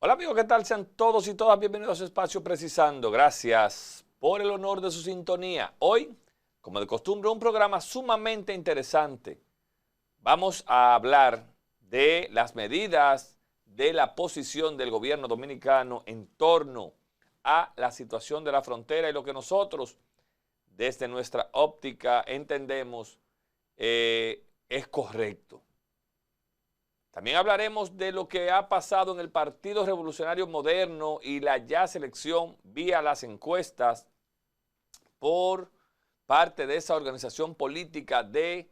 Hola amigos, ¿qué tal? Sean todos y todas bienvenidos a su espacio Precisando. Gracias por el honor de su sintonía. Hoy, como de costumbre, un programa sumamente interesante. Vamos a hablar de las medidas de la posición del gobierno dominicano en torno a la situación de la frontera y lo que nosotros, desde nuestra óptica, entendemos es correcto. También hablaremos de lo que ha pasado en el Partido Revolucionario Moderno y la ya selección vía las encuestas por parte de esa organización política de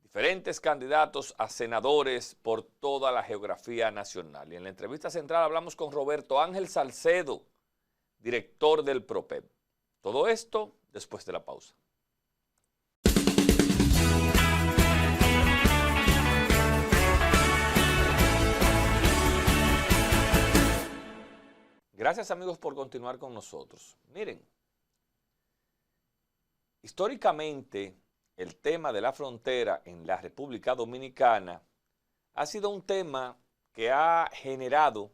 diferentes candidatos a senadores por toda la geografía nacional. Y en la entrevista central hablamos con Roberto Ángel Salcedo, director del PROPEP. Todo esto después de la pausa. Gracias amigos por continuar con nosotros. Miren, históricamente el tema de la frontera en la República Dominicana ha sido un tema que ha generado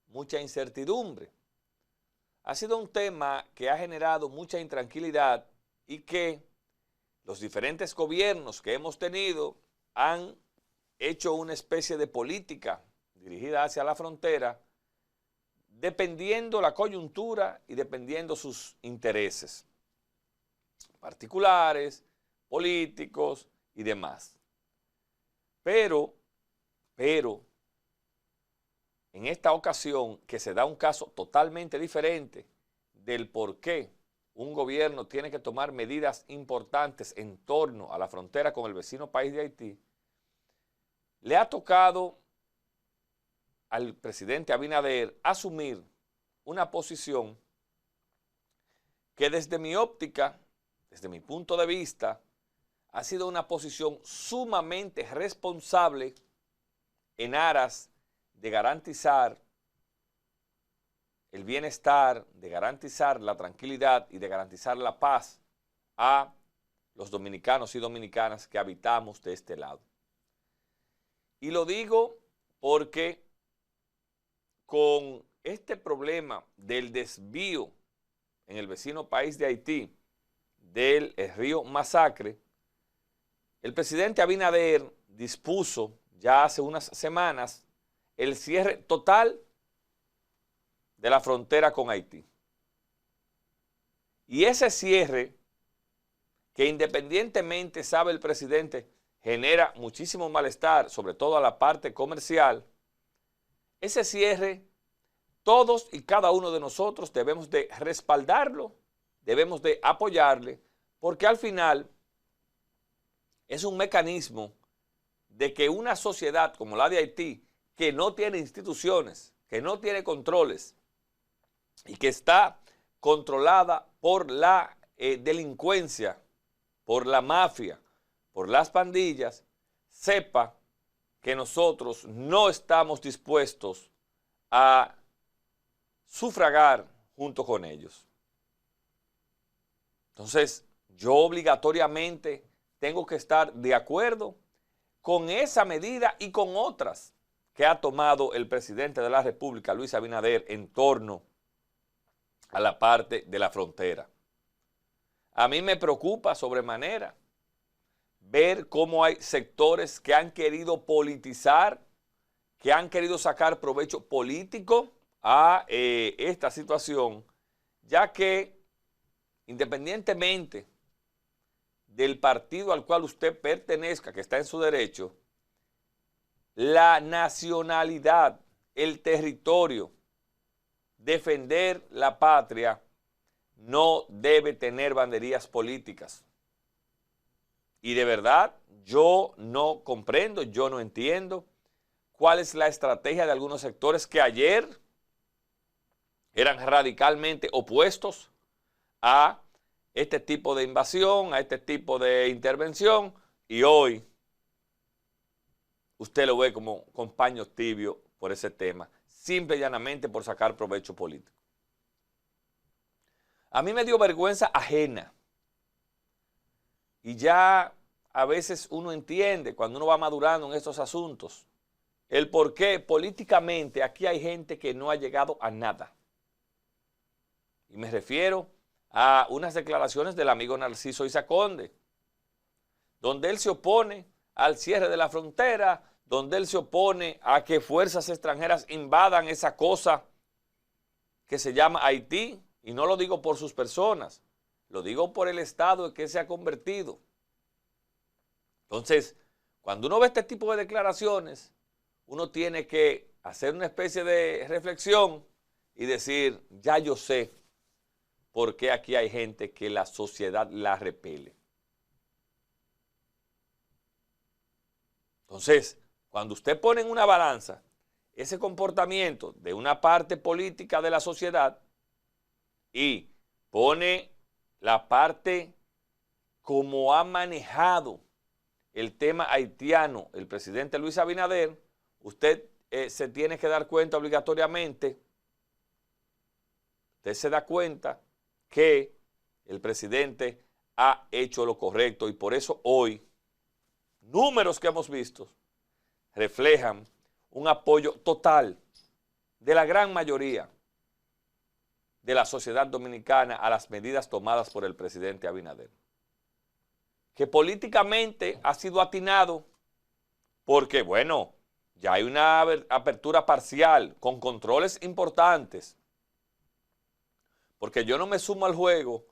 mucha incertidumbre. Ha sido un tema que ha generado mucha intranquilidad y que los diferentes gobiernos que hemos tenido han hecho una especie de política dirigida hacia la frontera dependiendo la coyuntura y dependiendo sus intereses particulares, políticos y demás. Pero, en esta ocasión que se da un caso totalmente diferente del por qué un gobierno tiene que tomar medidas importantes en torno a la frontera con el vecino país de Haití, le ha tocado al presidente Abinader asumir una posición que desde mi óptica, desde mi punto de vista, ha sido una posición sumamente responsable en aras de garantizar el bienestar, de garantizar la tranquilidad y de garantizar la paz a los dominicanos y dominicanas que habitamos de este lado. Y lo digo porque con este problema del desvío en el vecino país de Haití del río Masacre, el presidente Abinader dispuso ya hace unas semanas el cierre total de la frontera con Haití. Y ese cierre, que independientemente, sabe el presidente, genera muchísimo malestar, sobre todo a la parte comercial, ese cierre, todos y cada uno de nosotros debemos de respaldarlo, debemos de apoyarle, porque al final es un mecanismo de que una sociedad como la de Haití, que no tiene instituciones, que no tiene controles y que está controlada por la delincuencia, por la mafia, por las pandillas, sepa que nosotros no estamos dispuestos a sufragar junto con ellos. Entonces, yo obligatoriamente tengo que estar de acuerdo con esa medida y con otras que ha tomado el presidente de la República, Luis Abinader, en torno a la parte de la frontera. A mí me preocupa sobremanera ver cómo hay sectores que han querido politizar, que han querido sacar provecho político a esta situación, ya que independientemente del partido al cual usted pertenezca, que está en su derecho, la nacionalidad, el territorio, defender la patria, no debe tener banderías políticas. Y de verdad, yo no comprendo, yo no entiendo cuál es la estrategia de algunos sectores que ayer eran radicalmente opuestos a este tipo de invasión, a este tipo de intervención, y hoy usted lo ve como con paños tibios por ese tema, simple y llanamente por sacar provecho político. A mí me dio vergüenza ajena. Y ya a veces uno entiende, cuando uno va madurando en estos asuntos, el por qué políticamente aquí hay gente que no ha llegado a nada. Y me refiero a unas declaraciones del amigo Narciso Isa Conde, donde él se opone al cierre de la frontera, donde él se opone a que fuerzas extranjeras invadan esa cosa que se llama Haití, y no lo digo por sus personas, lo digo por el estado en que se ha convertido. Entonces, cuando uno ve este tipo de declaraciones, uno tiene que hacer una especie de reflexión y decir, ya yo sé por qué aquí hay gente que la sociedad la repele. Entonces, cuando usted pone en una balanza ese comportamiento de una parte política de la sociedad y pone la parte como ha manejado el tema haitiano el presidente Luis Abinader, usted se tiene que dar cuenta obligatoriamente, usted se da cuenta que el presidente ha hecho lo correcto, y por eso hoy números que hemos visto reflejan un apoyo total de la gran mayoría de la sociedad dominicana a las medidas tomadas por el presidente Abinader, que políticamente ha sido atinado porque, bueno, ya hay una apertura parcial con controles importantes, porque yo no me sumo al juego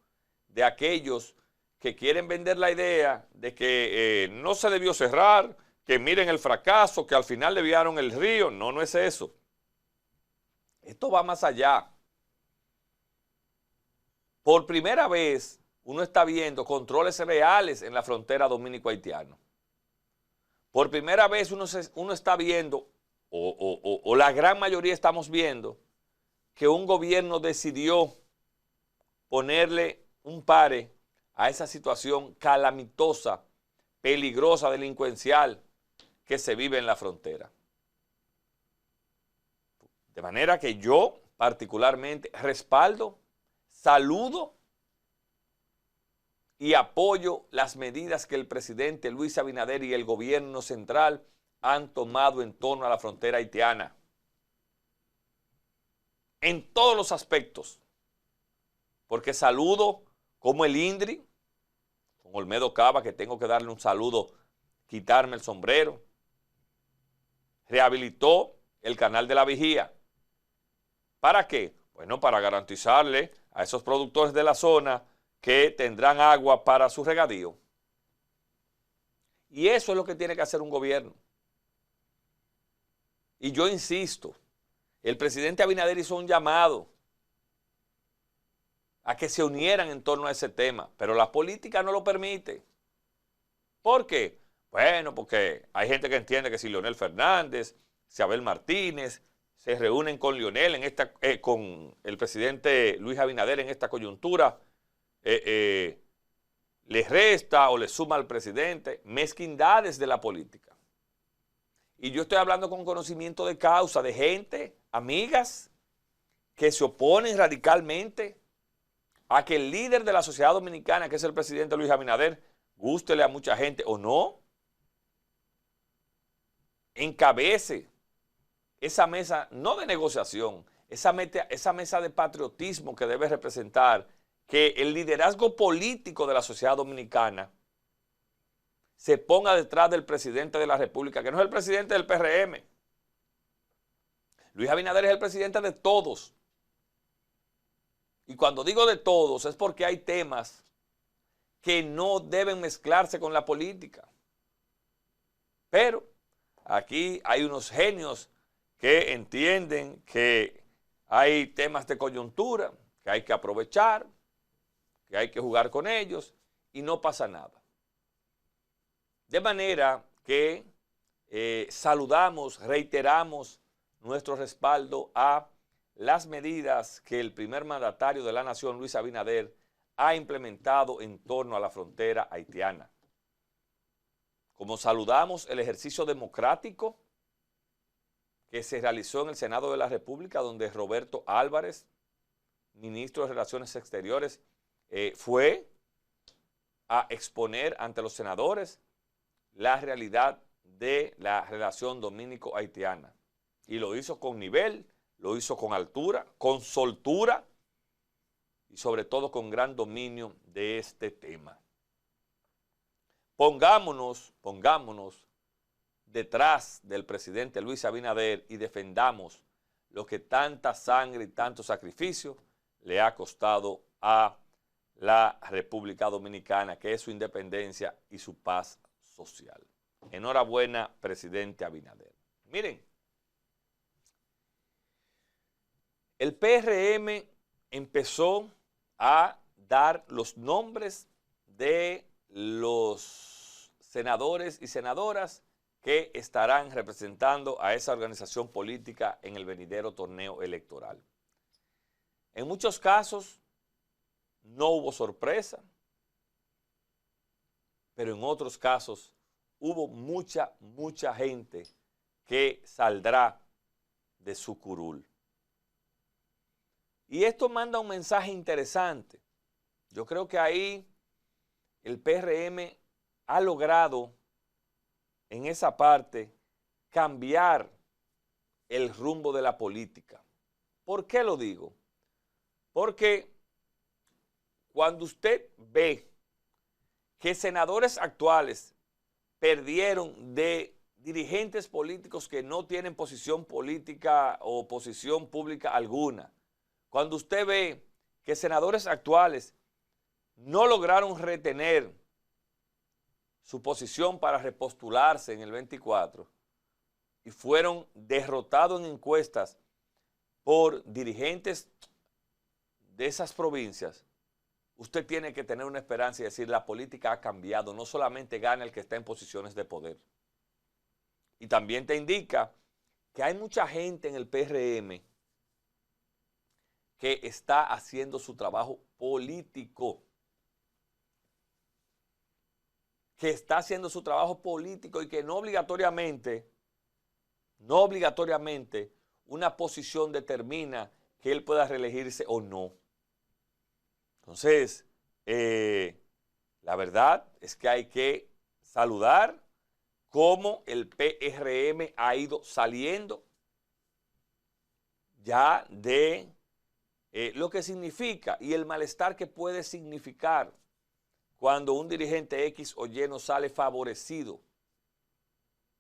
de aquellos que quieren vender la idea de que no se debió cerrar, que miren el fracaso, que al final desviaron el río. No, no es eso. Esto va más allá. Por primera vez uno está viendo controles reales en la frontera dominico-haitiana. Por primera vez uno está viendo, o la gran mayoría estamos viendo, que un gobierno decidió ponerle un pare a esa situación calamitosa, peligrosa, delincuencial que se vive en la frontera. De manera que yo particularmente respaldo, saludo y apoyo las medidas que el presidente Luis Abinader y el gobierno central han tomado en torno a la frontera haitiana. En todos los aspectos. Porque saludo como el INDRI, con Olmedo Cava, que tengo que darle un saludo, quitarme el sombrero, rehabilitó el canal de la Vigía. ¿Para qué? Bueno, para garantizarle a esos productores de la zona que tendrán agua para su regadío. Y eso es lo que tiene que hacer un gobierno. Y yo insisto, el presidente Abinader hizo un llamado a que se unieran en torno a ese tema, pero la política no lo permite. ¿Por qué? Bueno, porque hay gente que entiende que si Leonel Fernández, si Abel Martínez se reúnen con Leonel con el presidente Luis Abinader en esta coyuntura, les resta o les suma al presidente. Mezquindades de la política. Y yo estoy hablando con conocimiento de causa, de gente, amigas, que se oponen radicalmente a que el líder de la sociedad dominicana, que es el presidente Luis Abinader, gústele a mucha gente o no, encabece esa mesa, no de negociación, esa mesa de patriotismo que debe representar que el liderazgo político de la sociedad dominicana se ponga detrás del presidente de la República, que no es el presidente del PRM. Luis Abinader es el presidente de todos. Y cuando digo de todos es porque hay temas que no deben mezclarse con la política. Pero aquí hay unos genios que entienden que hay temas de coyuntura, que hay que aprovechar, que hay que jugar con ellos y no pasa nada. De manera que saludamos, reiteramos nuestro respaldo a las medidas que el primer mandatario de la nación, Luis Abinader, ha implementado en torno a la frontera haitiana. Como saludamos el ejercicio democrático que se realizó en el Senado de la República, donde Roberto Álvarez, ministro de Relaciones Exteriores, fue a exponer ante los senadores la realidad de la relación dominico-haitiana. Y lo hizo con nivel, lo hizo con altura, con soltura y sobre todo con gran dominio de este tema. Pongámonos detrás del presidente Luis Abinader y defendamos lo que tanta sangre y tanto sacrificio le ha costado a la República Dominicana, que es su independencia y su paz social. Enhorabuena, presidente Abinader. Miren, el PRM empezó a dar los nombres de los senadores y senadoras que estarán representando a esa organización política en el venidero torneo electoral. En muchos casos no hubo sorpresa, pero en otros casos hubo mucha gente que saldrá de su curul. Y esto manda un mensaje interesante. Yo creo que ahí el PRM ha logrado en esa parte cambiar el rumbo de la política. ¿Por qué lo digo? Porque cuando usted ve que senadores actuales perdieron de dirigentes políticos que no tienen posición política o posición pública alguna, cuando usted ve que senadores actuales no lograron retener su posición para repostularse en el 24 y fueron derrotados en encuestas por dirigentes de esas provincias, usted tiene que tener una esperanza y decir la política ha cambiado, no solamente gana el que está en posiciones de poder. Y también te indica que hay mucha gente en el PRM que está haciendo su trabajo político. Y que no obligatoriamente una posición determina que él pueda reelegirse o no. Entonces, la verdad es que hay que saludar cómo el PRM ha ido saliendo ya de lo que significa y el malestar que puede significar cuando un dirigente X o Y no sale favorecido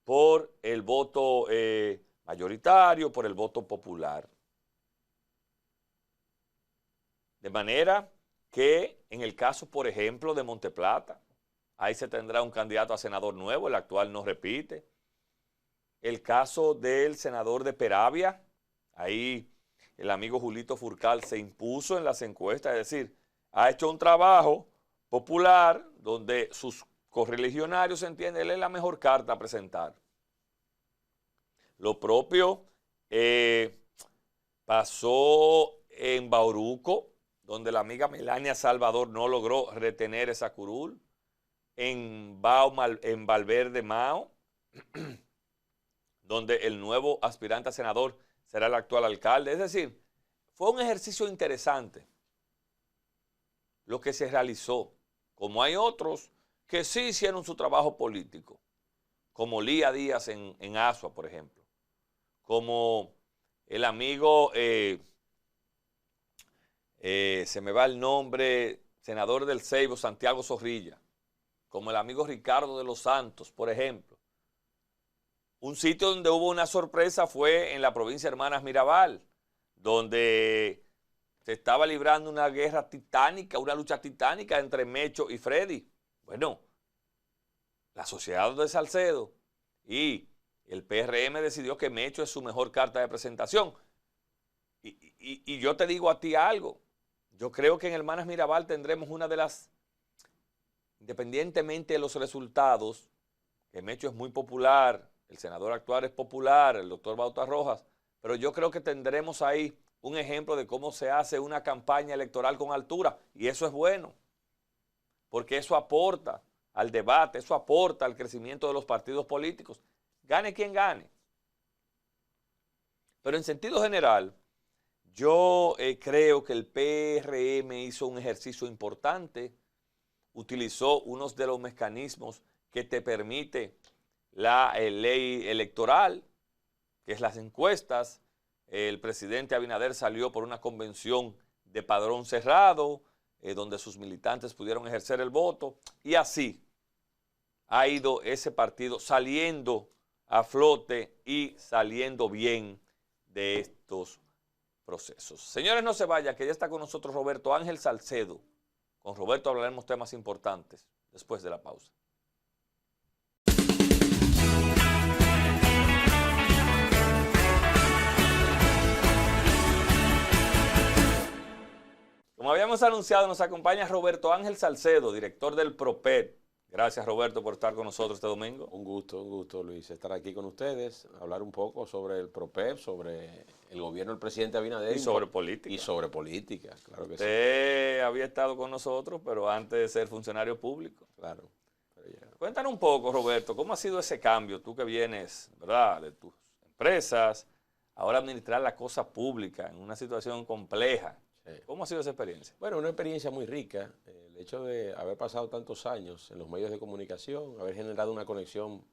por el voto mayoritario, por el voto popular. De manera que en el caso, por ejemplo, de Monteplata, ahí se tendrá un candidato a senador nuevo, el actual no repite. El caso del senador de Peravia, ahí el amigo Julito Furcal se impuso en las encuestas, es decir, ha hecho un trabajo popular donde sus correligionarios entienden, él es la mejor carta a presentar. Lo propio pasó en Bauruco, donde la amiga Melania Salvador no logró retener esa curul, en Valverde Mao, donde el nuevo aspirante a senador será el actual alcalde. Es decir, fue un ejercicio interesante lo que se realizó, como hay otros que sí hicieron su trabajo político, como Lía Díaz en Asua, por ejemplo, como el amigo, se me va el nombre, senador del Ceibo, Santiago Zorrilla, como el amigo Ricardo de los Santos, por ejemplo. Un sitio donde hubo una sorpresa fue en la provincia de Hermanas Mirabal, donde se estaba librando una guerra titánica, una lucha titánica entre Mecho y Freddy. Bueno, la sociedad de Salcedo y el PRM decidió que Mecho es su mejor carta de presentación. Y yo te digo a ti algo, yo creo que en Hermanas Mirabal tendremos una de las, independientemente de los resultados, que Mecho es muy popular, el senador actual es popular, el doctor Bauta Rojas, pero yo creo que tendremos ahí un ejemplo de cómo se hace una campaña electoral con altura, y eso es bueno, porque eso aporta al debate, eso aporta al crecimiento de los partidos políticos, gane quien gane. Pero en sentido general, yo creo que el PRM hizo un ejercicio importante, utilizó unos de los mecanismos que te permite la ley electoral, que es las encuestas. El presidente Abinader salió por una convención de padrón cerrado, donde sus militantes pudieron ejercer el voto, y así ha ido ese partido saliendo a flote y saliendo bien de estos procesos. Señores, no se vayan, que ya está con nosotros Roberto Ángel Salcedo. Con Roberto hablaremos temas importantes después de la pausa. Como habíamos anunciado, nos acompaña Roberto Ángel Salcedo, director del PROPED. Gracias, Roberto, por estar con nosotros este domingo. Un gusto, Luis, estar aquí con ustedes, hablar un poco sobre el PROPED, sobre el gobierno del presidente Abinader. Y sobre política. Y sobre política, claro que sí. Usted había estado con nosotros, pero antes de ser funcionario público. Claro. Cuéntanos un poco, Roberto, ¿cómo ha sido ese cambio? Tú que vienes, ¿verdad?, de tus empresas, ahora administrar la cosa pública en una situación compleja. Sí. ¿Cómo ha sido esa experiencia? Bueno, una experiencia muy rica. El hecho de haber pasado tantos años en los medios de comunicación, haber generado una conexión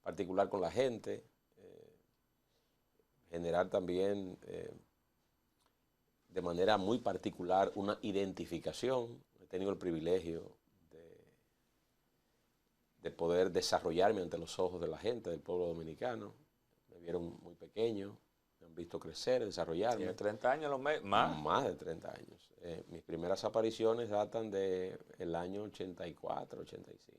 particular con la gente, generar también de manera muy particular una identificación. He tenido el privilegio de poder desarrollarme ante los ojos de la gente, del pueblo dominicano. Me vieron muy pequeño, me han visto crecer, desarrollarme. ¿Tiene 30 años más? Más de 30 años. Mis primeras apariciones datan del año 84, 85.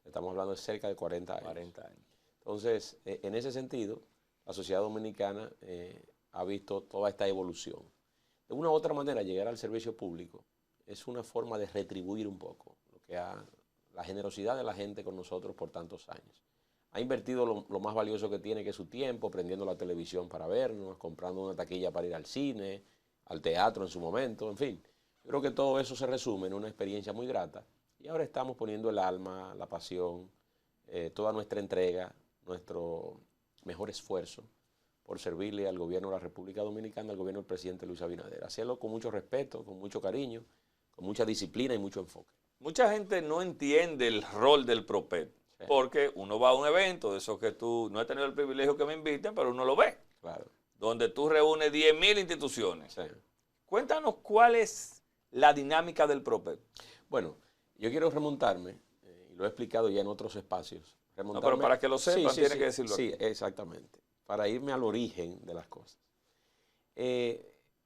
Estamos hablando de cerca de 40 años. 40 años. Entonces, en ese sentido, la sociedad dominicana ha visto toda esta evolución. De una u otra manera, llegar al servicio público es una forma de retribuir un poco la generosidad de la gente con nosotros por tantos años. Ha invertido lo más valioso que tiene, que es su tiempo, prendiendo la televisión para vernos, comprando una taquilla para ir al cine, al teatro en su momento, en fin. Yo creo que todo eso se resume en una experiencia muy grata. Y ahora estamos poniendo el alma, la pasión, toda nuestra entrega, nuestro mejor esfuerzo por servirle al gobierno de la República Dominicana, al gobierno del presidente Luis Abinader. Hacerlo con mucho respeto, con mucho cariño, con mucha disciplina y mucho enfoque. Mucha gente no entiende el rol del PROPED, sí, porque uno va a un evento, de esos que tú, no he tenido el privilegio que me inviten, pero uno lo ve. Claro. Donde tú reúnes 10.000 instituciones. Sí. Cuéntanos cuál es la dinámica del PROPED. Bueno, yo quiero remontarme, y lo he explicado ya en otros espacios. No, pero para que lo sepan, tiene que decirlo aquí. Sí, exactamente. Para irme al origen de las cosas.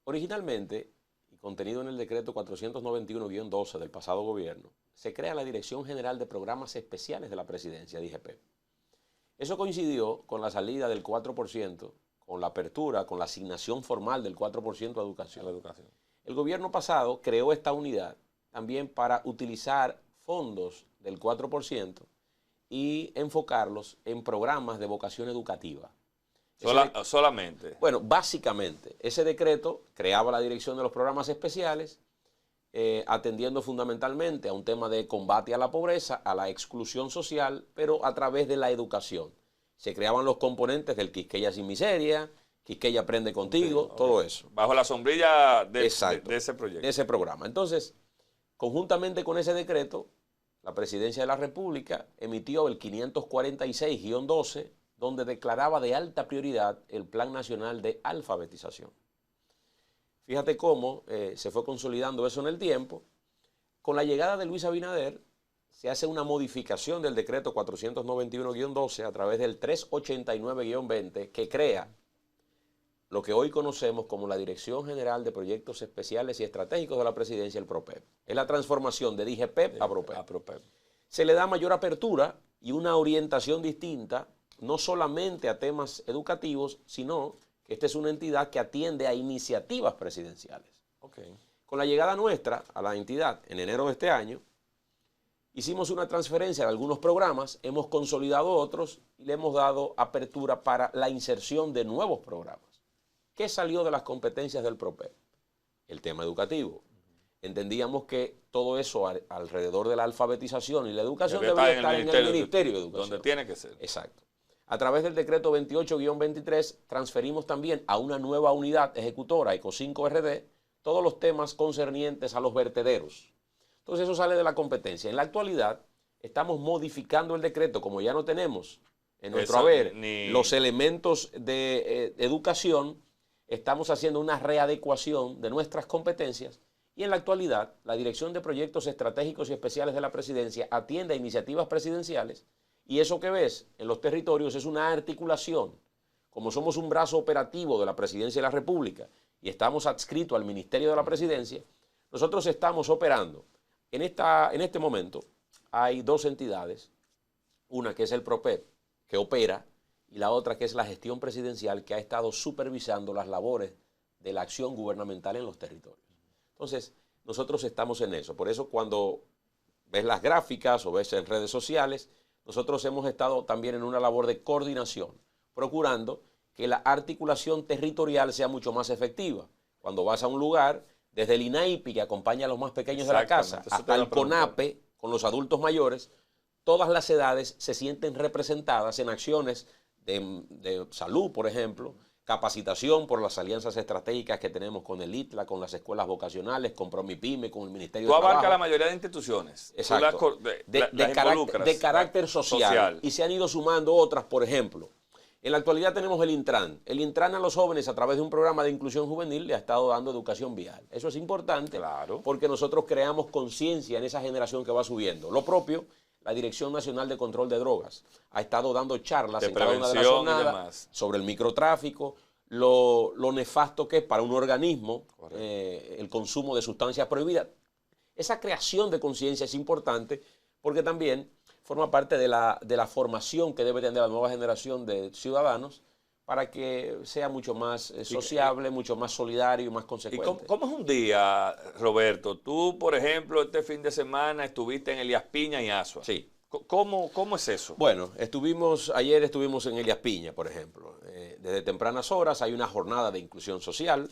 Originalmente, y contenido en el decreto 491-12 del pasado gobierno, se crea la Dirección General de Programas Especiales de la Presidencia, DGP. Eso coincidió con la salida del 4%, con la apertura, con la asignación formal del 4% a educación. El gobierno pasado creó esta unidad también para utilizar fondos del 4% y enfocarlos en programas de vocación educativa. Solamente. Bueno, básicamente, ese decreto creaba la dirección de los programas especiales, atendiendo fundamentalmente a un tema de combate a la pobreza, a la exclusión social, pero a través de la educación. Se creaban los componentes del Quisqueya Sin Miseria, Quisqueya Aprende Contigo, okay, todo eso. Bajo la sombrilla de ese proyecto. De ese programa. Entonces, conjuntamente con ese decreto, la Presidencia de la República emitió el 546-12, donde declaraba de alta prioridad el Plan Nacional de Alfabetización. Fíjate cómo se fue consolidando eso en el tiempo. Con la llegada de Luis Abinader, se hace una modificación del decreto 491-12 a través del 389-20, que crea lo que hoy conocemos como la Dirección General de Proyectos Especiales y Estratégicos de la Presidencia, el PROPEP. Es la transformación de DGPEP a PROPEP. Se le da mayor apertura y una orientación distinta, no solamente a temas educativos, sino que esta es una entidad que atiende a iniciativas presidenciales. Okay. Con la llegada nuestra a la entidad en enero de este año, hicimos una transferencia de algunos programas, hemos consolidado otros y le hemos dado apertura para la inserción de nuevos programas. ¿Qué salió de las competencias del PROPEP? El tema educativo. Entendíamos que todo eso alrededor de la alfabetización y la educación debía estar en el Ministerio de Educación. Donde tiene que ser. Exacto. A través del decreto 28-23 transferimos también a una nueva unidad ejecutora, ECO5RD, todos los temas concernientes a los vertederos. Entonces eso sale de la competencia. En la actualidad estamos modificando el decreto, como ya no tenemos en nuestro haber, los elementos de educación, estamos haciendo una readecuación de nuestras competencias y en la actualidad la Dirección de Proyectos Estratégicos y Especiales de la Presidencia atiende a iniciativas presidenciales y eso que ves en los territorios es una articulación. Como somos un brazo operativo de la Presidencia de la República y estamos adscritos al Ministerio de la Presidencia, nosotros estamos operando. En este momento hay dos entidades, una que es el PROPEP, que opera, y la otra que es la gestión presidencial, que ha estado supervisando las labores de la acción gubernamental en los territorios. Entonces, nosotros estamos en eso. Por eso cuando ves las gráficas o ves en redes sociales, nosotros hemos estado también en una labor de coordinación, procurando que la articulación territorial sea mucho más efectiva. Cuando vas a un lugar, desde el INAIPI, que acompaña a los más pequeños de la casa, hasta el CONAPE, con los adultos mayores, todas las edades se sienten representadas en acciones de salud, por ejemplo, capacitación por las alianzas estratégicas que tenemos con el ITLA, con las escuelas vocacionales, con PROMIPYME, con el Ministerio de Trabajo. Tú abarcas la mayoría de instituciones. Exacto. De carácter social. Y se han ido sumando otras, por ejemplo. En la actualidad tenemos el Intran. El Intran a los jóvenes a través de un programa de inclusión juvenil le ha estado dando educación vial. Eso es importante porque nosotros creamos conciencia en esa generación que va subiendo. Lo propio, la Dirección Nacional de Control de Drogas ha estado dando charlas en cada una de las jornadas sobre el microtráfico, lo nefasto que es para un organismo el consumo de sustancias prohibidas. Esa creación de conciencia es importante porque también forma parte de la formación que debe tener la nueva generación de ciudadanos para que sea mucho más sociable, mucho más solidario y más consecuente. ¿Y cómo es un día, Roberto? Tú, por ejemplo, este fin de semana estuviste en Elías Piña y Asua. Sí. ¿Cómo es eso? Bueno, ayer estuvimos en Elías Piña, por ejemplo. Desde tempranas horas hay una jornada de inclusión social,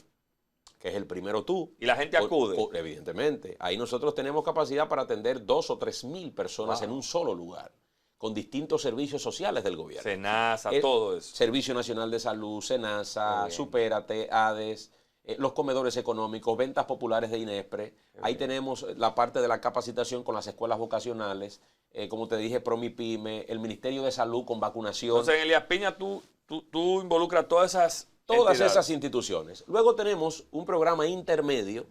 que es el primero tú. ¿Y la gente acude? Evidentemente. Ahí nosotros tenemos capacidad para atender 2.000 o 3.000 personas en un solo lugar, con distintos servicios sociales del gobierno. SENASA, todo eso. Servicio Nacional de Salud, SENASA, Supérate, ADES, los comedores económicos, ventas populares de INESPRE. Ahí tenemos la parte de la capacitación con las escuelas vocacionales, como te dije, PROMIPYME, el Ministerio de Salud con vacunación. Entonces, en Elías Piña tú involucras todas esas esas instituciones. Luego tenemos un programa intermedio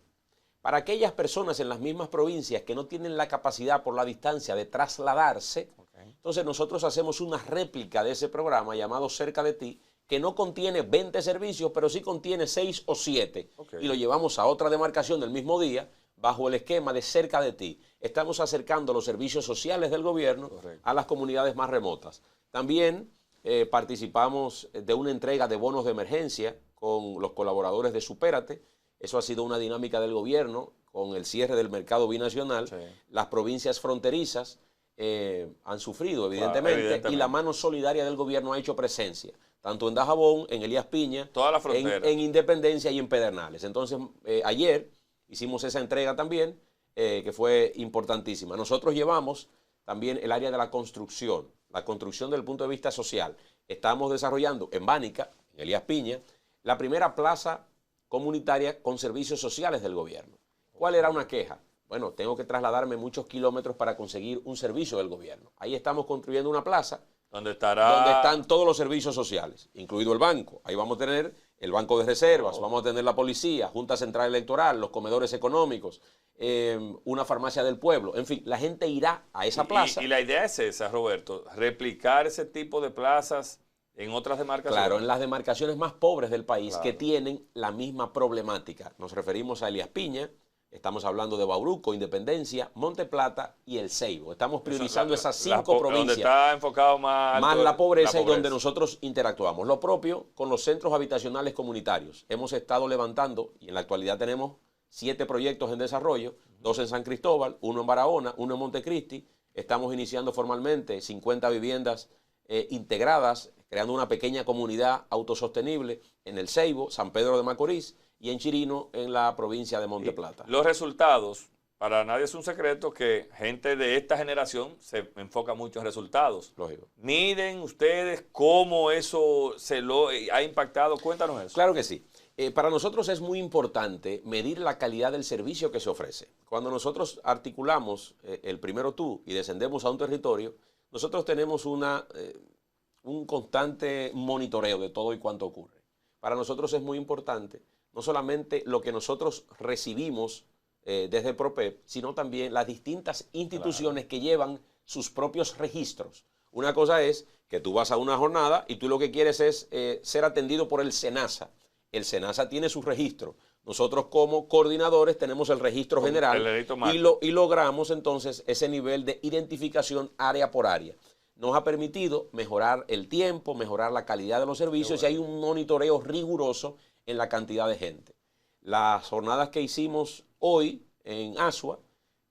para aquellas personas en las mismas provincias que no tienen la capacidad por la distancia de trasladarse. Entonces nosotros hacemos una réplica de ese programa llamado Cerca de Ti, que no contiene 20 servicios, pero sí contiene 6 o 7. Y lo llevamos a otra demarcación del mismo día, bajo el esquema de Cerca de Ti. Estamos acercando los servicios sociales del gobierno a las comunidades más remotas. También participamos de una entrega de bonos de emergencia con los colaboradores de Supérate. Eso ha sido una dinámica del gobierno con el cierre del mercado binacional. Las provincias fronterizas han sufrido, evidentemente, y la mano solidaria del gobierno ha hecho presencia, tanto en Dajabón, en Elías Piña, en Independencia y en Pedernales. Entonces, ayer hicimos esa entrega también, que fue importantísima. Nosotros llevamos también el área de la construcción desde el punto de vista social. Estamos desarrollando en Bánica, en Elías Piña, la primera plaza comunitaria con servicios sociales del gobierno. ¿Cuál era una queja? Bueno, tengo que trasladarme muchos kilómetros para conseguir un servicio del gobierno. Ahí estamos construyendo una plaza donde están todos los servicios sociales, incluido el banco. Ahí vamos a tener el banco de reservas, vamos a tener la policía, Junta Central Electoral, los comedores económicos, una farmacia del pueblo. En fin, la gente irá a esa plaza. Y la idea es esa, Roberto, replicar ese tipo de plazas en otras demarcaciones. Claro, en las demarcaciones más pobres del país que tienen la misma problemática. Nos referimos a Elías Piña, estamos hablando de Bauruco, Independencia, Monte Plata y El Ceibo. Estamos priorizando esas 5 provincias. Donde está enfocado más la pobreza y donde nosotros interactuamos. Lo propio con los centros habitacionales comunitarios. Hemos estado levantando, y en la actualidad tenemos 7 proyectos en desarrollo, 2 en San Cristóbal, 1 en Barahona, 1 en Montecristi. Estamos iniciando formalmente 50 viviendas integradas, creando una pequeña comunidad autosostenible en El Ceibo, San Pedro de Macorís y en Chirino, en la provincia de Monte Plata. Los resultados, para nadie es un secreto que gente de esta generación se enfoca mucho en resultados. Lógico. ¿Miden ustedes cómo eso se lo ha impactado? Cuéntanos eso. Claro que sí. Para nosotros es muy importante medir la calidad del servicio que se ofrece. Cuando nosotros articulamos el primero tú y descendemos a un territorio, nosotros tenemos una un constante monitoreo de todo y cuanto ocurre. Para nosotros es muy importante no solamente lo que nosotros recibimos desde PROPEP, sino también las distintas instituciones que llevan sus propios registros. Una cosa es que tú vas a una jornada y tú lo que quieres es ser atendido por el SENASA. El SENASA tiene su registro. Nosotros como coordinadores tenemos el registro general y logramos entonces ese nivel de identificación área por área. Nos ha permitido mejorar el tiempo, mejorar la calidad de los servicios y hay un monitoreo riguroso en la cantidad de gente. Las jornadas que hicimos hoy en Asua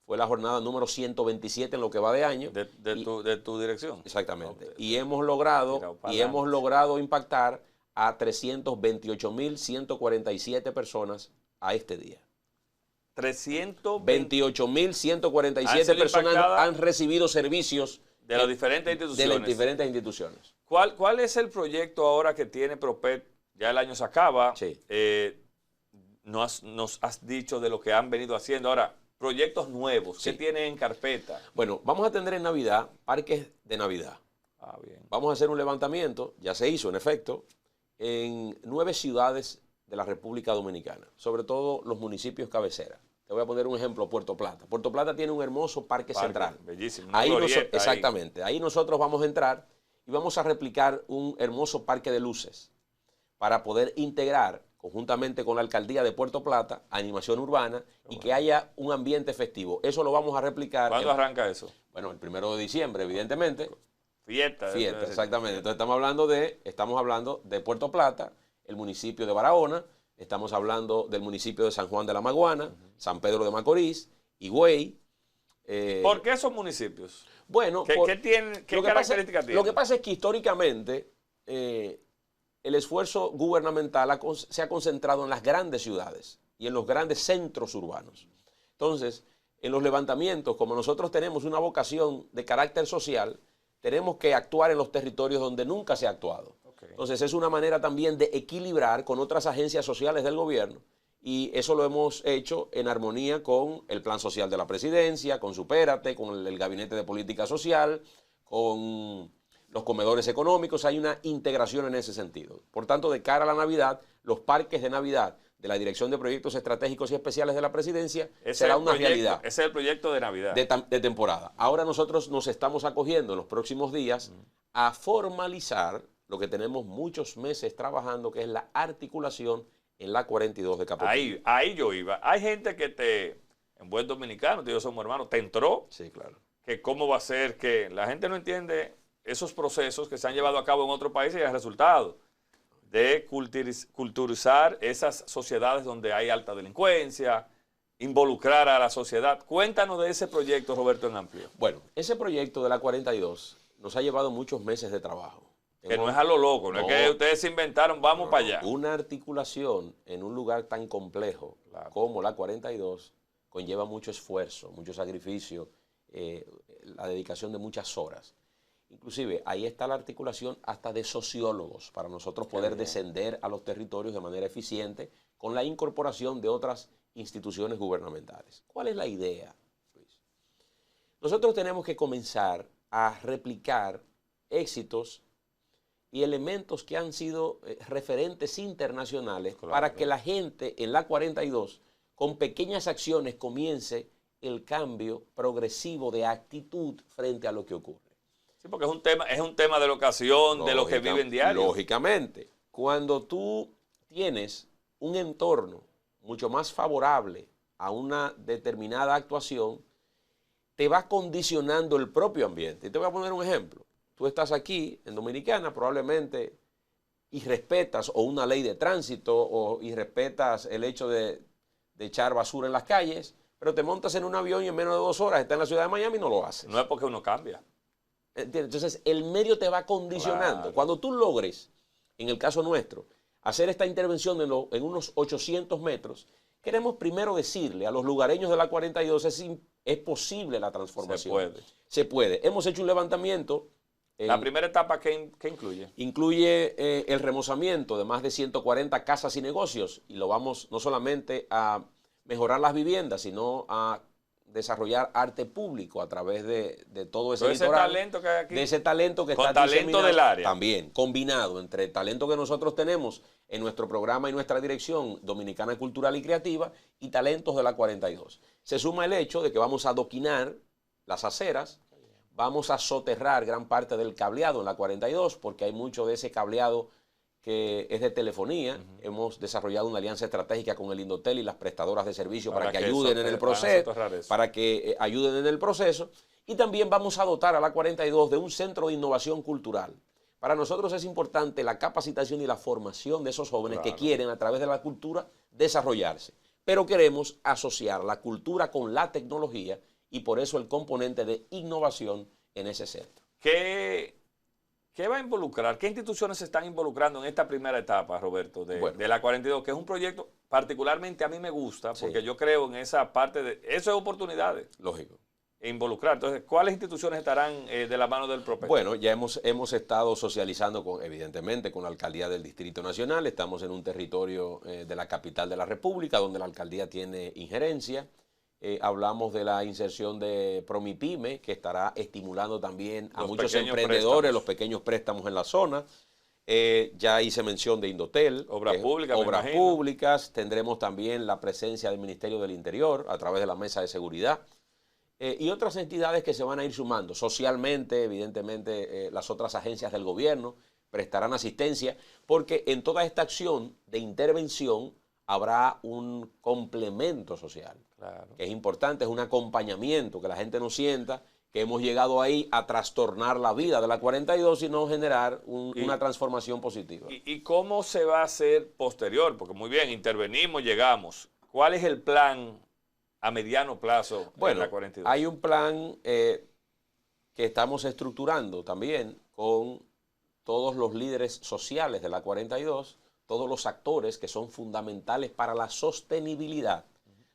fue la jornada número 127 en lo que va de año. De tu dirección. Exactamente. Okay. Y hemos logrado impactar a 328.147 personas a este día. 28.147 personas han recibido servicios de las diferentes instituciones. ¿Cuál es el proyecto ahora que tiene PROPEP? Ya el año se acaba. Sí. Nos has dicho de lo que han venido haciendo. Ahora, proyectos nuevos. ¿Qué tienen en carpeta? Bueno, vamos a tener en Navidad parques de Navidad. Bien. Vamos a hacer un levantamiento, ya se hizo en efecto, en 9 ciudades de la República Dominicana, sobre todo los municipios cabeceras. Te voy a poner un ejemplo, Puerto Plata. Puerto Plata tiene un hermoso parque central. Bellísimo. Exactamente. Ahí nosotros vamos a entrar y vamos a replicar un hermoso parque de luces para poder integrar conjuntamente con la alcaldía de Puerto Plata animación urbana y que haya un ambiente festivo. Eso lo vamos a replicar. ¿Cuándo arranca eso? Bueno, el 1 de diciembre, evidentemente. Fiesta, exactamente. Entonces estamos hablando de Puerto Plata, el municipio de Barahona, estamos hablando del municipio de San Juan de la Maguana, San Pedro de Macorís, Higüey. ¿Por qué esos municipios? Bueno, ¿Qué características tienen? Lo que pasa es que históricamente el esfuerzo gubernamental se ha concentrado en las grandes ciudades y en los grandes centros urbanos. Entonces, en los levantamientos, como nosotros tenemos una vocación de carácter social, tenemos que actuar en los territorios donde nunca se ha actuado. Entonces, es una manera también de equilibrar con otras agencias sociales del gobierno y eso lo hemos hecho en armonía con el Plan Social de la Presidencia, con Supérate, con el Gabinete de Política Social, con los comedores económicos. Hay una integración en ese sentido. Por tanto, de cara a la Navidad, los parques de Navidad de la Dirección de Proyectos Estratégicos y Especiales de la Presidencia será una realidad. Ese es el proyecto de Navidad. De temporada. Ahora nosotros nos estamos acogiendo en los próximos días a formalizar lo que tenemos muchos meses trabajando, que es la articulación en la 42 de Capotillo. Ahí yo iba. Hay gente que en buen dominicano, yo somos hermanos, te entró. Sí, claro. Que cómo va a ser, que la gente no entiende esos procesos que se han llevado a cabo en otros países y el resultado de culturizar esas sociedades donde hay alta delincuencia, involucrar a la sociedad. Cuéntanos de ese proyecto, Roberto, en amplio. Bueno, ese proyecto de la 42 nos ha llevado muchos meses de trabajo. Que no es a lo loco, no es que ustedes se inventaron, vamos para allá. Una articulación en un lugar tan complejo como la 42 conlleva mucho esfuerzo, mucho sacrificio, la dedicación de muchas horas. Inclusive, ahí está la articulación hasta de sociólogos para nosotros poder descender a los territorios de manera eficiente con la incorporación de otras instituciones gubernamentales. ¿Cuál es la idea, Luis? Nosotros tenemos que comenzar a replicar éxitos y elementos que han sido referentes internacionales para que la gente en la 42, con pequeñas acciones, comience el cambio progresivo de actitud frente a lo que ocurre. Sí, porque es un tema de la ocasión, de lo que viven diario. Lógicamente, cuando tú tienes un entorno mucho más favorable a una determinada actuación, te va condicionando el propio ambiente. Y te voy a poner un ejemplo. Tú estás aquí en Dominicana probablemente y respetas o una ley de tránsito y respetas el hecho de echar basura en las calles, pero te montas en un avión y en menos de 2 horas estás en la ciudad de Miami y no lo haces. No es porque uno cambia. Entonces, el medio te va condicionando. Claro. Cuando tú logres, en el caso nuestro, hacer esta intervención en unos 800 metros, queremos primero decirle a los lugareños de la 42 es posible la transformación. Se puede. Hemos hecho un levantamiento. ¿La primera etapa qué incluye? Incluye el remozamiento de más de 140 casas y negocios y lo vamos no solamente a mejorar las viviendas, sino a desarrollar arte público a través de todo ese litoral, talento que hay aquí, de ese talento que con está talento del área. También, combinado entre el talento que nosotros tenemos en nuestro programa y nuestra dirección Dominicana Cultural y Creativa y talentos de la 42. Se suma el hecho de que vamos a adoquinar las aceras, vamos a soterrar gran parte del cableado en la 42 porque hay mucho de ese cableado que es de telefonía. Hemos desarrollado una alianza estratégica con el Indotel y las prestadoras de servicio para que ayuden en el proceso, ayuden en el proceso. Y también vamos a dotar a la 42 de un centro de innovación cultural. Para nosotros es importante la capacitación y la formación de esos jóvenes que quieren a través de la cultura desarrollarse. Pero queremos asociar la cultura con la tecnología y por eso el componente de innovación en ese centro. ¿Qué va a involucrar? ¿Qué instituciones se están involucrando en esta primera etapa, Roberto, de la 42? Que es un proyecto particularmente a mí me gusta, porque yo creo en esa parte de... Eso es oportunidades. Lógico. E involucrar. Entonces, ¿cuáles instituciones estarán de la mano del PROPET? Bueno, ya hemos estado socializando, evidentemente, con la Alcaldía del Distrito Nacional. Estamos en un territorio de la capital de la República, donde la Alcaldía tiene injerencia. Hablamos de la inserción de Promipyme, que estará estimulando también a muchos emprendedores, los pequeños préstamos en la zona. Ya hice mención de Indotel. Obras públicas. Obras públicas. Tendremos también la presencia del Ministerio del Interior a través de la Mesa de Seguridad. Y otras entidades que se van a ir sumando. Socialmente, evidentemente, las otras agencias del gobierno prestarán asistencia, porque en toda esta acción de intervención habrá un complemento social, que es importante, es un acompañamiento, que la gente no sienta que hemos llegado ahí a trastornar la vida de la 42 y no generar una transformación positiva. ¿Y cómo se va a hacer posterior? Porque muy bien, intervenimos, llegamos. ¿Cuál es el plan a mediano plazo en la 42? Hay un plan que estamos estructurando también con todos los líderes sociales de la 42, todos los actores que son fundamentales para la sostenibilidad.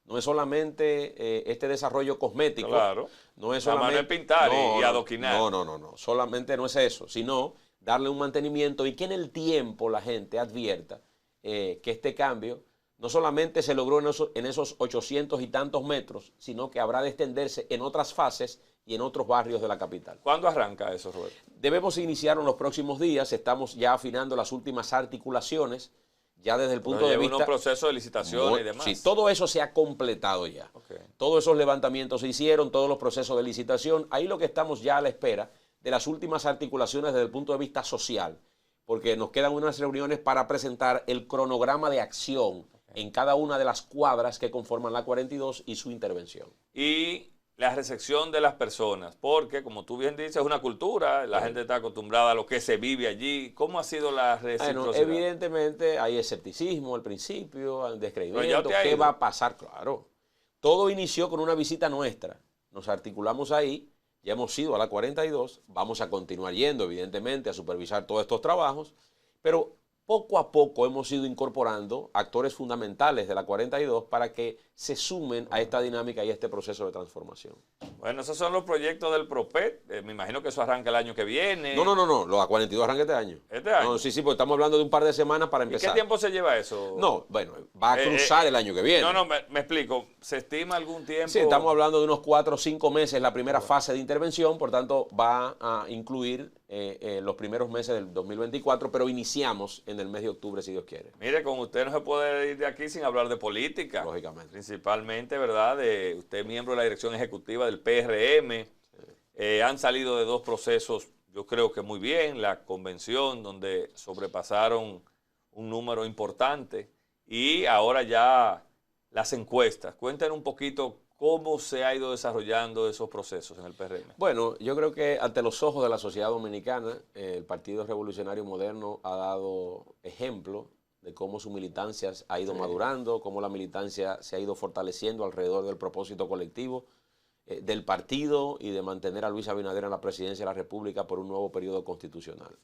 No es solamente este desarrollo cosmético. Claro. No es solamente la mano es pintar y adoquinar. No. Solamente no es eso, sino darle un mantenimiento y que en el tiempo la gente advierta que este cambio no solamente se logró en esos 800 y tantos metros, sino que habrá de extenderse en otras fases y en otros barrios de la capital. ¿Cuándo arranca eso, Roberto? Debemos iniciar en los próximos días. Estamos ya afinando las últimas articulaciones, ya desde el punto de vista... un proceso de licitación y demás. Sí, todo eso se ha completado ya. Todos esos levantamientos se hicieron, todos los procesos de licitación. Ahí lo que estamos ya a la espera de las últimas articulaciones desde el punto de vista social, porque nos quedan unas reuniones para presentar el cronograma de acción en cada una de las cuadras que conforman la 42 y su intervención. Y la recepción de las personas, porque como tú bien dices, es una cultura, la gente está acostumbrada a lo que se vive allí. ¿Cómo ha sido la reciprocidad? Bueno, evidentemente hay escepticismo al principio, hay descreimiento. ¿Qué va a pasar? Claro. Todo inició con una visita nuestra. Nos articulamos ahí, ya hemos ido a la 42, vamos a continuar yendo, evidentemente, a supervisar todos estos trabajos, pero poco a poco hemos ido incorporando actores fundamentales de la 42 para que se sumen a esta dinámica y a este proceso de transformación. Bueno, esos son los proyectos del PROPET. Me imagino que eso arranca el año que viene. No. La 42 arranca este año. ¿Este año? No, sí, porque estamos hablando de un par de semanas para empezar. ¿Y qué tiempo se lleva eso? No, bueno, va a cruzar el año que viene. Me explico. ¿Se estima algún tiempo? Sí, estamos hablando de unos 4 o 5 meses la primera fase de intervención, por tanto va a incluir los primeros meses del 2024, pero iniciamos en el mes de octubre, si Dios quiere. Mire, con usted no se puede ir de aquí sin hablar de política. Lógicamente. Principalmente, ¿verdad? Usted es miembro de la dirección ejecutiva del PRM. Han salido de 2 procesos, yo creo que muy bien. La convención, donde sobrepasaron un número importante. Y ahora ya las encuestas. Cuéntenos un poquito cómo se ha ido desarrollando esos procesos en el PRM. Bueno, yo creo que ante los ojos de la sociedad dominicana, el Partido Revolucionario Moderno ha dado ejemplo de cómo su militancia ha ido madurando, cómo la militancia se ha ido fortaleciendo alrededor del propósito colectivo del partido y de mantener a Luis Abinader en la presidencia de la República por un nuevo periodo constitucional.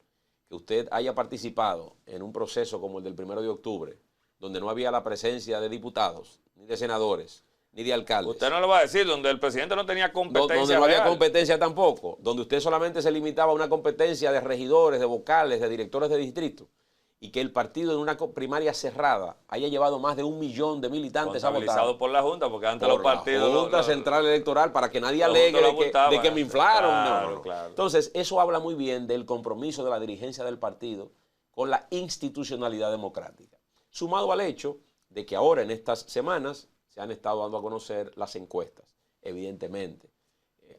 Que usted haya participado en un proceso como el del 1 de octubre, donde no había la presencia de diputados, ni de senadores, ni de alcaldes. Usted no lo va a decir, donde el presidente no tenía competencia donde no había real. competencia tampoco, donde usted solamente se limitaba a una competencia de regidores, de vocales, de directores de distrito. y que el partido en una primaria cerrada haya llevado más de 1 millón de militantes a votar. Contabilizado por la Junta, porque antes los partidos... La Junta Central Electoral, para que nadie alegue de que me inflaron. Claro, claro. Entonces, eso habla muy bien del compromiso de la dirigencia del partido con la institucionalidad democrática. Sumado al hecho de que ahora en estas semanas se han estado dando a conocer las encuestas. Evidentemente,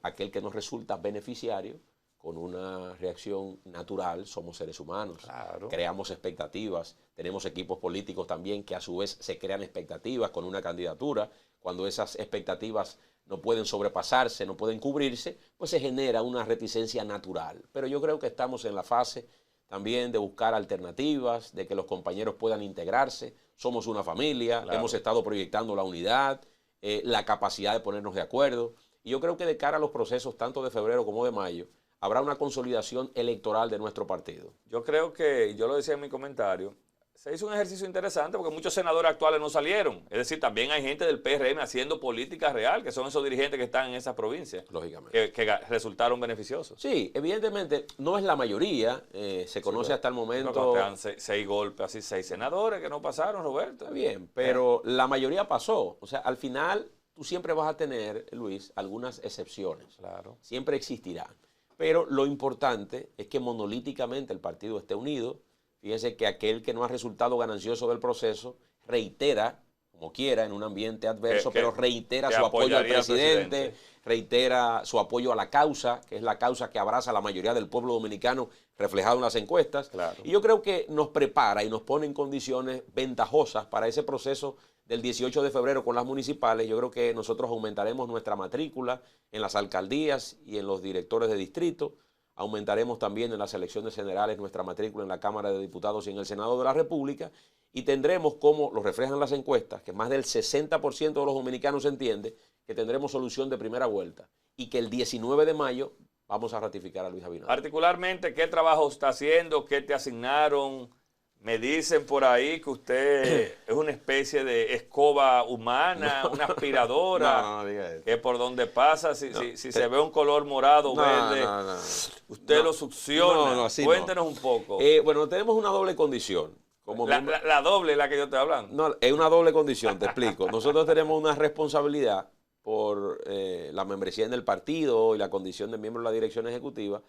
aquel que nos resulta beneficiario, con una reacción natural, somos seres humanos, claro. Creamos expectativas, tenemos equipos políticos también que a su vez se crean expectativas con una candidatura. Cuando esas expectativas no pueden sobrepasarse, no pueden cubrirse, pues se genera una reticencia natural. Pero yo creo que estamos en la fase también de buscar alternativas, de que los compañeros puedan integrarse. Somos una familia, claro. Hemos estado proyectando la unidad, la capacidad de ponernos de acuerdo. Y yo creo que de cara a los procesos tanto de febrero como de mayo, habrá una consolidación electoral de nuestro partido. Yo creo que, yo lo decía en mi comentario, se hizo un ejercicio interesante porque muchos senadores actuales no salieron. Es decir, también hay gente del PRM haciendo política real, que son esos dirigentes que están en esas provincias. Lógicamente. Que resultaron beneficiosos. Sí, evidentemente no es la mayoría. Se conoce hasta el momento... Pero 6 golpes, así 6 senadores que no pasaron, Roberto. Está bien, pero la mayoría pasó. O sea, al final tú siempre vas a tener, Luis, algunas excepciones. Claro. Siempre existirán. Pero lo importante es que monolíticamente el partido esté unido. Fíjense que aquel que no ha resultado ganancioso del proceso reitera, como quiera, en un ambiente adverso, pero reitera su apoyo al presidente, reitera su apoyo a la causa, que es la causa que abraza a la mayoría del pueblo dominicano, reflejado en las encuestas. Claro. Y yo creo que nos prepara y nos pone en condiciones ventajosas para ese proceso del 18 de febrero con las municipales. Yo creo que nosotros aumentaremos nuestra matrícula en las alcaldías y en los directores de distrito. Aumentaremos también en las elecciones generales nuestra matrícula en la Cámara de Diputados y en el Senado de la República. Y tendremos, como lo reflejan las encuestas, que más del 60% de los dominicanos entiende que tendremos solución de primera vuelta y que el 19 de mayo vamos a ratificar a Luis Abinader. Particularmente, ¿qué trabajo está haciendo? ¿Qué te asignaron? Me dicen por ahí que usted es una especie de escoba humana, una aspiradora, no diga eso. Que por donde pasa, si se ve un color morado, verde, usted lo succiona. Cuéntenos un poco. Bueno, tenemos una doble condición. Como la doble, la que yo estoy hablando. No, es una doble condición, te explico. Nosotros tenemos una responsabilidad por la membresía en el partido y la condición de miembro de la dirección ejecutiva,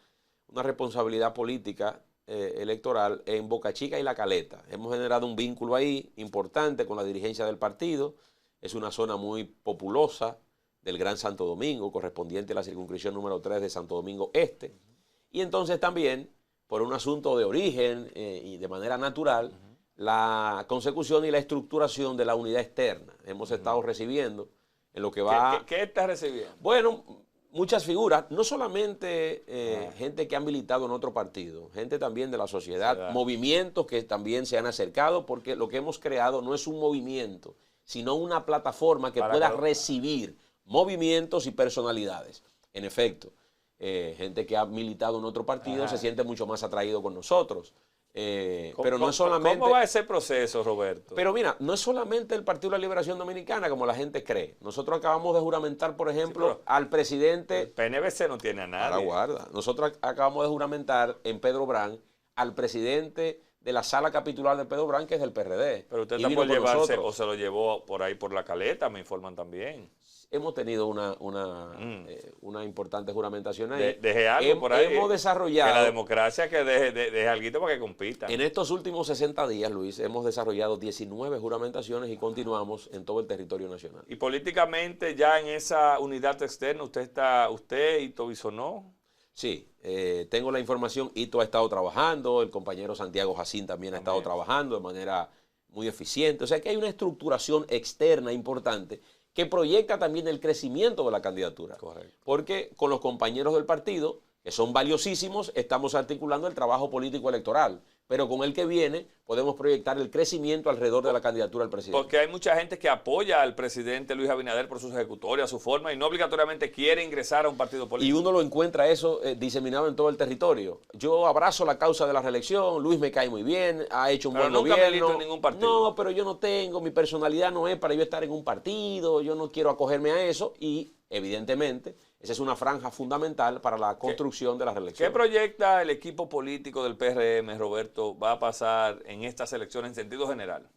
una responsabilidad política electoral en Boca Chica y La Caleta. Hemos generado un vínculo ahí importante con la dirigencia del partido. Es una zona muy populosa del Gran Santo Domingo, correspondiente a la circunscripción número 3 de Santo Domingo Este. Y entonces también, por un asunto de origen y de manera natural, la consecución y la estructuración de la unidad externa. Hemos estado recibiendo en lo que va... ¿Qué estás recibiendo? Bueno, muchas figuras, no solamente gente que ha militado en otro partido, gente también de la sociedad, movimientos que también se han acercado, porque lo que hemos creado no es un movimiento, sino una plataforma que pueda recibir movimientos y personalidades. En efecto, gente que ha militado en otro partido se siente mucho más atraído con nosotros. Pero no es solamente... ¿Cómo va ese proceso, Roberto? Pero mira, no es solamente el Partido de la Liberación Dominicana como la gente cree. Nosotros acabamos de juramentar, por ejemplo, al presidente... El PNVC no tiene a nadie. Guarda. Nosotros acabamos de juramentar en Pedro Brán al presidente de la sala capitular de Pedro Brán, que es del PRD. Pero usted está por llevarse, o se lo llevó por ahí por La Caleta, me informan también. Hemos tenido una importante juramentación ahí. Deje algo por ahí. Hemos desarrollado... Que la democracia que deje algo para que compitan. En estos últimos 60 días, Luis, hemos desarrollado 19 juramentaciones y continuamos en todo el territorio nacional. Y políticamente ya en esa unidad externa, usted y Tobisonó. Sí, tengo la información. Ito ha estado trabajando, el compañero Santiago Jacín también ha estado trabajando de manera muy eficiente. O sea que hay una estructuración externa importante que proyecta también el crecimiento de la candidatura. Correcto. Porque con los compañeros del partido, que son valiosísimos, estamos articulando el trabajo político electoral. Pero con el que viene podemos proyectar el crecimiento alrededor de la candidatura al presidente. Porque hay mucha gente que apoya al presidente Luis Abinader por sus ejecutorias, su forma, y no obligatoriamente quiere ingresar a un partido político. Y uno lo encuentra eso diseminado en todo el territorio. Yo abrazo la causa de la reelección, Luis me cae muy bien, ha hecho un buen gobierno. Pero nunca milito en ningún partido. No, pero yo no tengo, mi personalidad no es para yo estar en un partido, yo no quiero acogerme a eso y evidentemente Esa es una franja fundamental para la construcción de las ¿Qué reelecciones. proyecta el equipo político del PRM, Roberto, va a pasar en estas elecciones en sentido general?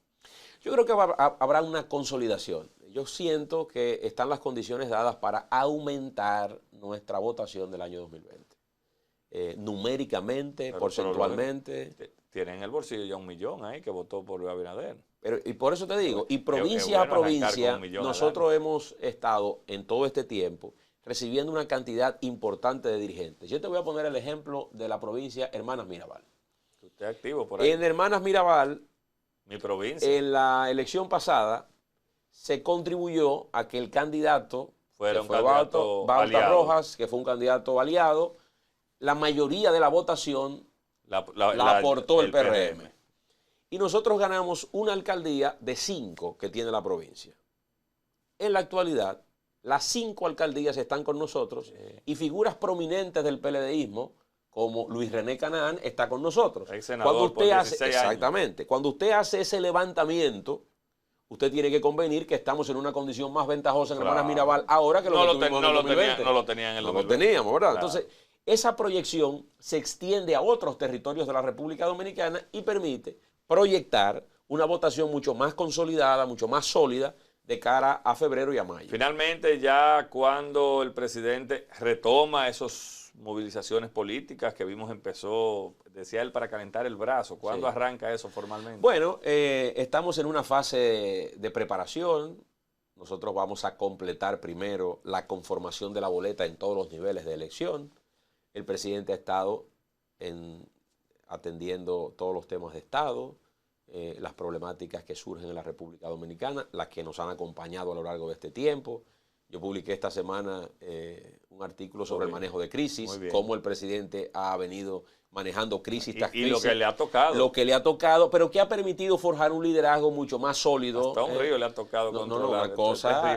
Yo creo que habrá una consolidación. Yo siento que están las condiciones dadas para aumentar nuestra votación del año 2020. Numéricamente, porcentualmente. Tienen en el bolsillo ya 1 millón ahí que votó por Luis Abinader. Y por eso te digo, y provincia a provincia, nosotros hemos estado en todo este tiempo recibiendo una cantidad importante de dirigentes. Yo te voy a poner el ejemplo de la provincia Hermanas Mirabal. Usted es activo por ahí. En Hermanas Mirabal, mi provincia, en la elección pasada, se contribuyó a que el candidato fue Bauta Rojas, que fue un candidato aliado, la mayoría de la votación la aportó el PRM. Y nosotros ganamos una alcaldía de 5 que tiene la provincia. En la actualidad, las 5 alcaldías están con nosotros y figuras prominentes del PLDismo, como Luis René Canaán, está con nosotros. Cuando usted exactamente, cuando usted hace ese levantamiento, usted tiene que convenir que estamos en una condición más ventajosa en Hermanas Mirabal ahora que lo que tuvimos en el 2020. No lo tenían en el 2020. No lo teníamos, ¿verdad? Claro. Entonces, esa proyección se extiende a otros territorios de la República Dominicana y permite proyectar una votación mucho más consolidada, mucho más sólida de cara a febrero y a mayo. Finalmente, ya cuando el presidente retoma esas movilizaciones políticas que vimos empezó, decía él, para calentar el brazo, ¿cuándo arranca eso formalmente? Bueno, estamos en una fase de preparación. Nosotros vamos a completar primero la conformación de la boleta en todos los niveles de elección. El presidente ha estado atendiendo todos los temas de Estado, las problemáticas que surgen en la República Dominicana, las que nos han acompañado a lo largo de este tiempo. Yo publiqué esta semana un artículo sobre el manejo de crisis, cómo el presidente ha venido manejando crisis tras crisis. Y lo que le ha tocado. Lo que le ha tocado, pero que ha permitido forjar un liderazgo mucho más sólido. Hasta un río le ha tocado controlar.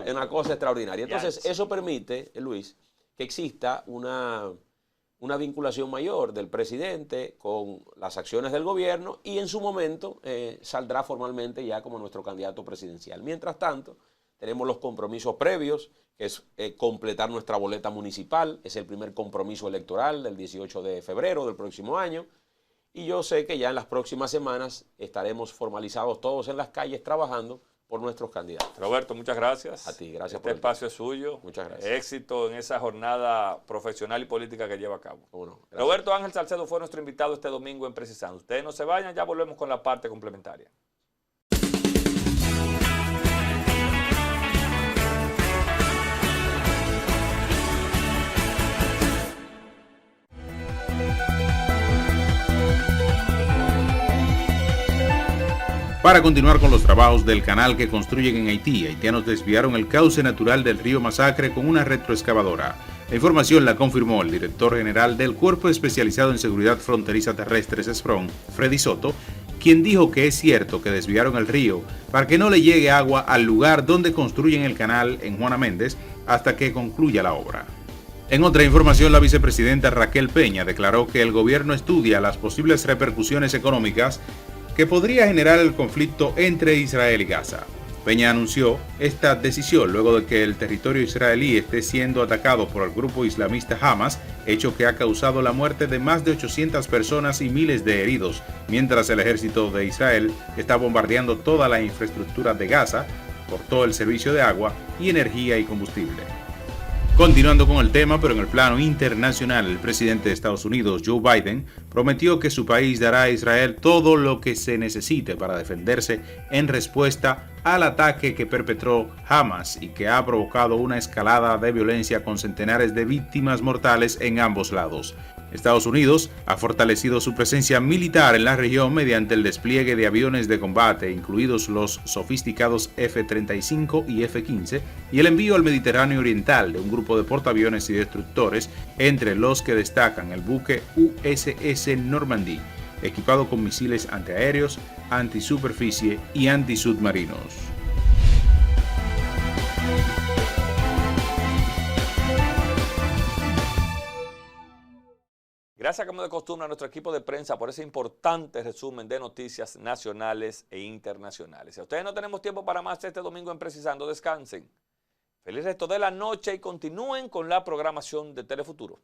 Una cosa extraordinaria. Entonces, eso permite, Luis, que exista una vinculación mayor del presidente con las acciones del gobierno y en su momento saldrá formalmente ya como nuestro candidato presidencial. Mientras tanto, tenemos los compromisos previos, que es completar nuestra boleta municipal, es el primer compromiso electoral del 18 de febrero del próximo año, y yo sé que ya en las próximas semanas estaremos formalizados todos en las calles trabajando por nuestros candidatos. Roberto, muchas gracias. A ti, gracias por el espacio es suyo. Muchas gracias. Éxito en esa jornada profesional y política que lleva a cabo. Bueno, Roberto Ángel Salcedo fue nuestro invitado este domingo en Precisando. Ustedes no se vayan, ya volvemos con la parte complementaria. Para continuar con los trabajos del canal que construyen en Haití, haitianos desviaron el cauce natural del río Masacre con una retroexcavadora. La información la confirmó el director general del Cuerpo Especializado en Seguridad Fronteriza Terrestre, SESFRON, Freddy Soto, quien dijo que es cierto que desviaron el río para que no le llegue agua al lugar donde construyen el canal en Juana Méndez hasta que concluya la obra. En otra información, la vicepresidenta Raquel Peña declaró que el gobierno estudia las posibles repercusiones económicas que podría generar el conflicto entre Israel y Gaza. Peña anunció esta decisión luego de que el territorio israelí esté siendo atacado por el grupo islamista Hamas, hecho que ha causado la muerte de más de 800 personas y miles de heridos, mientras el ejército de Israel está bombardeando toda la infraestructura de Gaza, cortó el servicio de agua y energía y combustible. Continuando con el tema, pero en el plano internacional, el presidente de Estados Unidos, Joe Biden, prometió que su país dará a Israel todo lo que se necesite para defenderse en respuesta al ataque que perpetró Hamas y que ha provocado una escalada de violencia con centenares de víctimas mortales en ambos lados. Estados Unidos ha fortalecido su presencia militar en la región mediante el despliegue de aviones de combate, incluidos los sofisticados F-35 y F-15, y el envío al Mediterráneo Oriental de un grupo de portaaviones y destructores, entre los que destacan el buque USS Normandy, equipado con misiles antiaéreos, antisuperficie y antisubmarinos. Gracias, como de costumbre, a nuestro equipo de prensa por ese importante resumen de noticias nacionales e internacionales. Si a ustedes no tenemos tiempo para más este domingo en Precisando, descansen. Feliz resto de la noche y continúen con la programación de Telefuturo.